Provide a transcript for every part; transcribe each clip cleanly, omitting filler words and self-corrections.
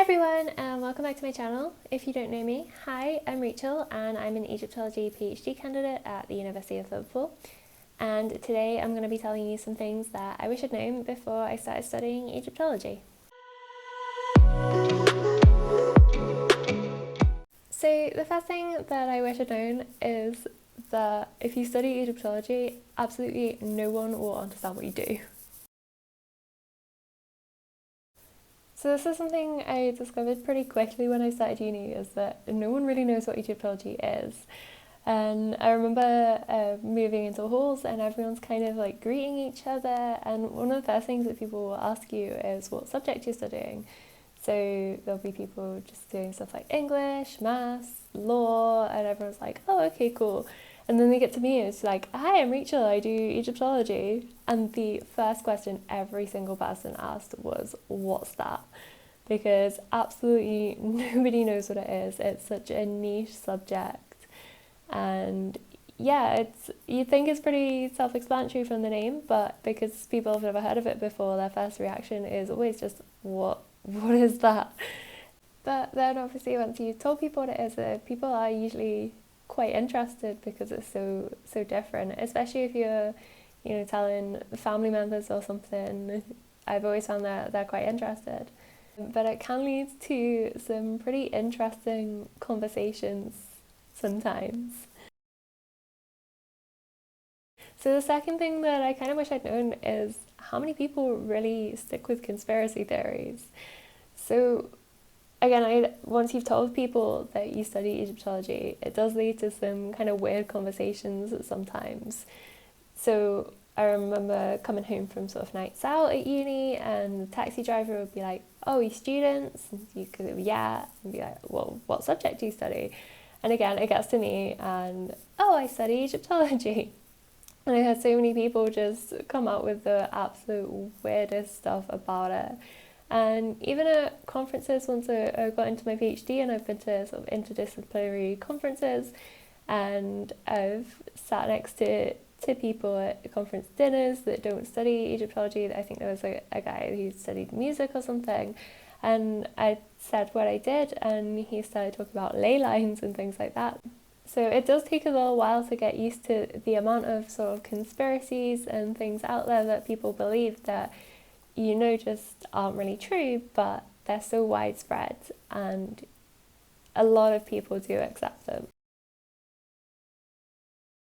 everyone, and welcome back to my channel. If you don't know me, hi, I'm Rachel and I'm an Egyptology PhD candidate at the University of Liverpool. And today I'm going to be telling you some things that I wish I'd known before I started studying Egyptology. So the first thing that I wish I'd known is that if you study Egyptology, absolutely no one will understand what you do. So this is something I discovered pretty quickly when I started uni, is that no one really knows what Egyptology is. And I remember moving into halls and everyone's kind of like greeting each other, and one of the first things that people will ask you is what subject you're studying. So there'll be people just doing stuff like English, maths, law, and everyone's like, oh, okay, cool. And then they get to me and it's like, hi, I'm Rachel, I do Egyptology. And the first question every single person asked was, what's that? Because absolutely nobody knows what it is. It's such a niche subject. And yeah, you'd think it's pretty self-explanatory from the name, but because people have never heard of it before, their first reaction is always just, what is that? But then obviously once you've told people what it is, people are usually quite interested because it's so different, especially if you're telling family members or something. I've always found that they're quite interested, but it can lead to some pretty interesting conversations sometimes. So the second thing that I kind of wish I'd known is how many people really stick with conspiracy theories. So again, once you've told people that you study Egyptology, it does lead to some kind of weird conversations sometimes. So I remember coming home from sort of nights out at uni, and the taxi driver would be like, oh, you students? And you could, yeah, and be like, well, what subject do you study? And again, it gets to me and, oh, I study Egyptology. And I had so many people just come out with the absolute weirdest stuff about it. And even at conferences, once I got into my PhD and I've been to sort of interdisciplinary conferences, and I've sat next to people at conference dinners that don't study Egyptology. I think there was a guy who studied music or something, and I said what I did and he started talking about ley lines and things like that. So it does take a little while to get used to the amount of sort of conspiracies and things out there that people believe that just aren't really true, but they're so widespread and a lot of people do accept them.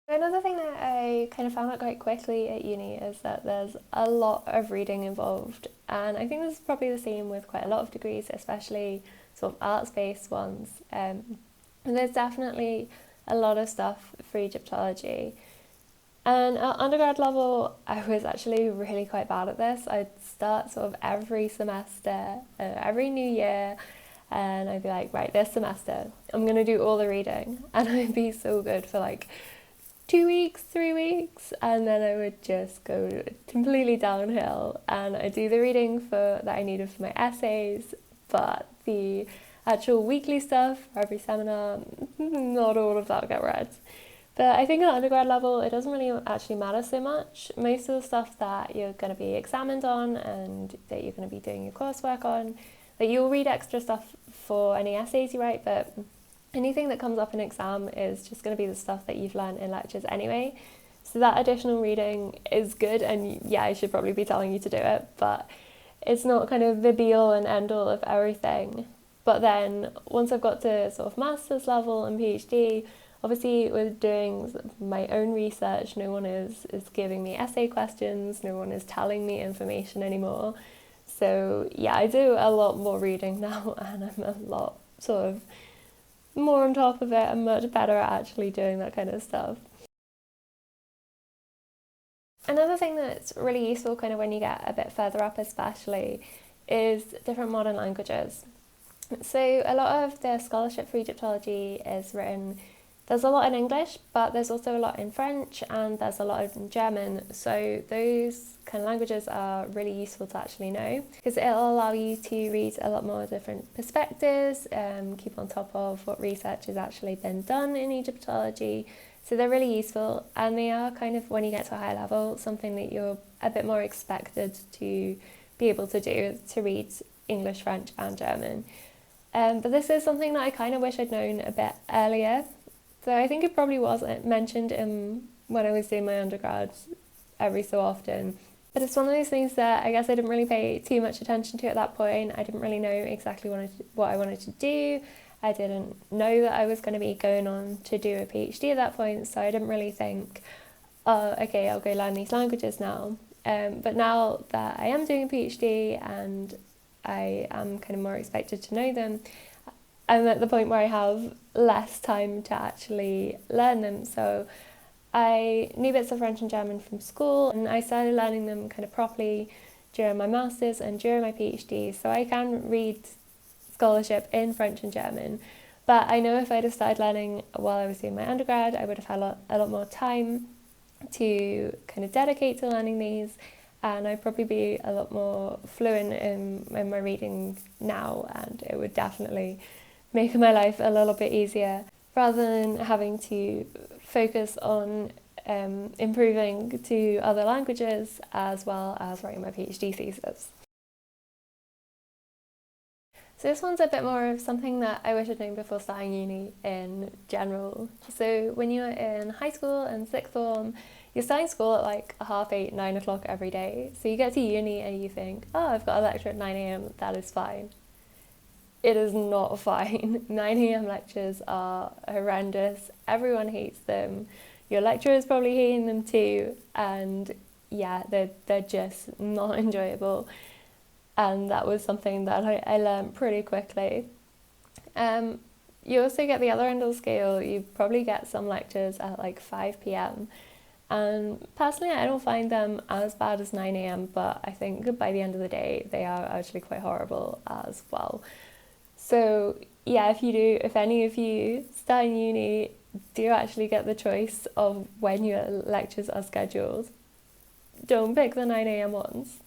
Another thing that I kind of found out quite quickly at uni is that there's a lot of reading involved, and I think this is probably the same with quite a lot of degrees, especially sort of arts-based ones. And there's definitely a lot of stuff for Egyptology. And at undergrad level, I was actually really quite bad at this. I'd start sort of every semester, every new year, and I'd be like, right, this semester, I'm going to do all the reading. And I'd be so good for like 2 weeks, 3 weeks, and then I would just go completely downhill. And I'd do the reading that I needed for my essays, but the actual weekly stuff for every seminar, not all of that would get read. But I think at undergrad level, it doesn't really actually matter so much. Most of the stuff that you're going to be examined on and that you're going to be doing your coursework on, that you'll read extra stuff for any essays you write, but anything that comes up in exam is just going to be the stuff that you've learned in lectures anyway. So that additional reading is good, and yeah, I should probably be telling you to do it, but it's not kind of the be-all and end-all of everything. But then once I've got to sort of master's level and PhD, obviously with doing my own research, no one is giving me essay questions, no one is telling me information anymore. So yeah, I do a lot more reading now, and I'm a lot sort of more on top of it. I'm much better at actually doing that kind of stuff. Another thing that's really useful kind of when you get a bit further up especially is different modern languages. So a lot of the scholarship for Egyptology is written, there's a lot in English, but there's also a lot in French and there's a lot in German. So those kind of languages are really useful to actually know because it'll allow you to read a lot more different perspectives, keep on top of what research has actually been done in Egyptology. So they're really useful, and they are kind of, when you get to a high level, something that you're a bit more expected to be able to do, to read English, French and German. But this is something that I kind of wish I'd known a bit earlier. So I think it probably was mentioned when I was doing my undergrad every so often. But it's one of those things that I guess I didn't really pay too much attention to at that point. I didn't really know exactly what I wanted to do. I didn't know that I was going to be going on to do a PhD at that point, so I didn't really think, oh, okay, I'll go learn these languages now. But now that I am doing a PhD and I am kind of more expected to know them, I'm at the point where I have less time to actually learn them. So I knew bits of French and German from school, and I started learning them kind of properly during my master's and during my PhD. So I can read scholarship in French and German. But I know if I'd have started learning while I was doing my undergrad, I would have had a lot more time to kind of dedicate to learning these, and I'd probably be a lot more fluent in my reading now, and it would definitely make my life a little bit easier rather than having to focus on improving to other languages as well as writing my PhD thesis. So this one's a bit more of something that I wish I'd known before starting uni in general. So when you're in high school and sixth form, you're starting school at like 8:30, 9 o'clock every day. So you get to uni and you think, oh, I've got a lecture at 9 a.m, that is fine. It is not fine. 9 a.m. lectures are horrendous. Everyone hates them. Your lecturers probably hating them too. And yeah, they're just not enjoyable. And that was something that I learned pretty quickly. You also get the other end of the scale. You probably get some lectures at like 5 p.m. And personally, I don't find them as bad as 9 a.m, but I think by the end of the day, they are actually quite horrible as well. So yeah, if any of you start in uni, do actually get the choice of when your lectures are scheduled. Don't pick the 9 a.m. ones.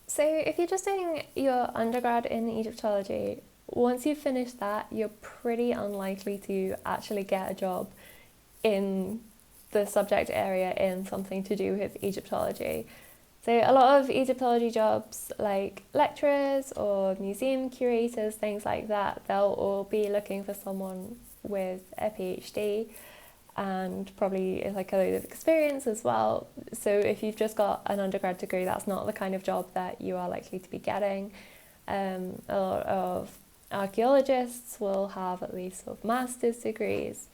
So if you're just doing your undergrad in Egyptology, once you've finished that, you're pretty unlikely to actually get a job in the subject area in something to do with Egyptology. So a lot of Egyptology jobs, like lecturers or museum curators, things like that, they'll all be looking for someone with a PhD and probably like a load of experience as well. So if you've just got an undergrad degree, that's not the kind of job that you are likely to be getting. A lot of archaeologists will have at least sort of master's degrees.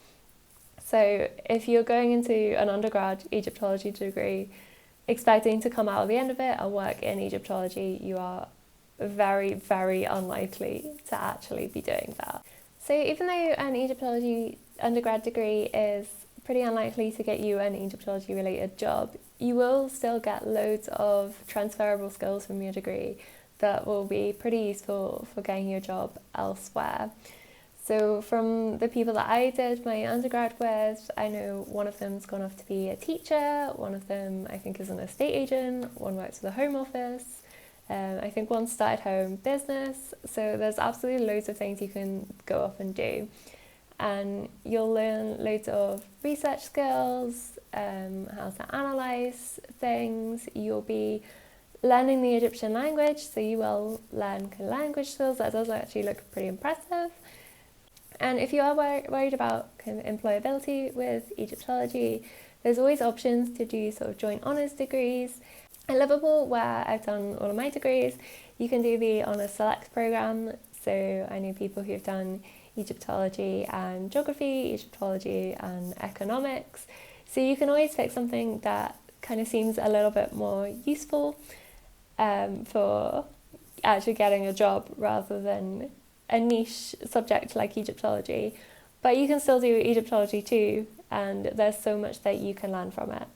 So if you're going into an undergrad Egyptology degree expecting to come out at the end of it and work in Egyptology, you are very, very unlikely to actually be doing that. So even though an Egyptology undergrad degree is pretty unlikely to get you an Egyptology related job, you will still get loads of transferable skills from your degree that will be pretty useful for getting you a job elsewhere. So from the people that I did my undergrad with, I know one of them's gone off to be a teacher, one of them I think is an estate agent, one works for the Home Office, I think one started her own business. So there's absolutely loads of things you can go off and do. And you'll learn loads of research skills, how to analyse things. You'll be learning the Egyptian language, so you will learn kind of language skills. That does actually look pretty impressive. And if you are worried about kind of employability with Egyptology, there's always options to do sort of joint honours degrees. At Liverpool, where I've done all of my degrees, you can do the Honours Select programme. So I know people who've done Egyptology and geography, Egyptology and economics. So you can always pick something that kind of seems a little bit more useful for actually getting a job rather than a niche subject like Egyptology. But you can still do Egyptology too, and there's so much that you can learn from it.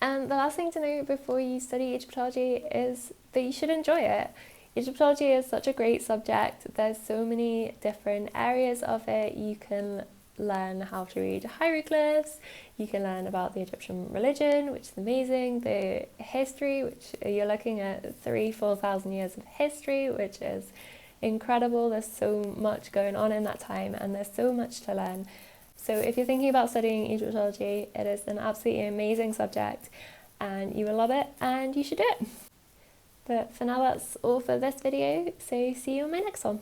And the last thing to know before you study Egyptology is that you should enjoy it. Egyptology is such a great subject. There's so many different areas of it. You can learn how to read hieroglyphs, you can learn about the Egyptian religion, which is amazing, the history, which you're looking at 3,000-4,000 years of history, which is incredible. There's so much going on in that time and there's so much to learn. So if you're thinking about studying Egyptology, it is an absolutely amazing subject. and you will love it and you should do it. But for now, that's all for this video, so see you on my next one.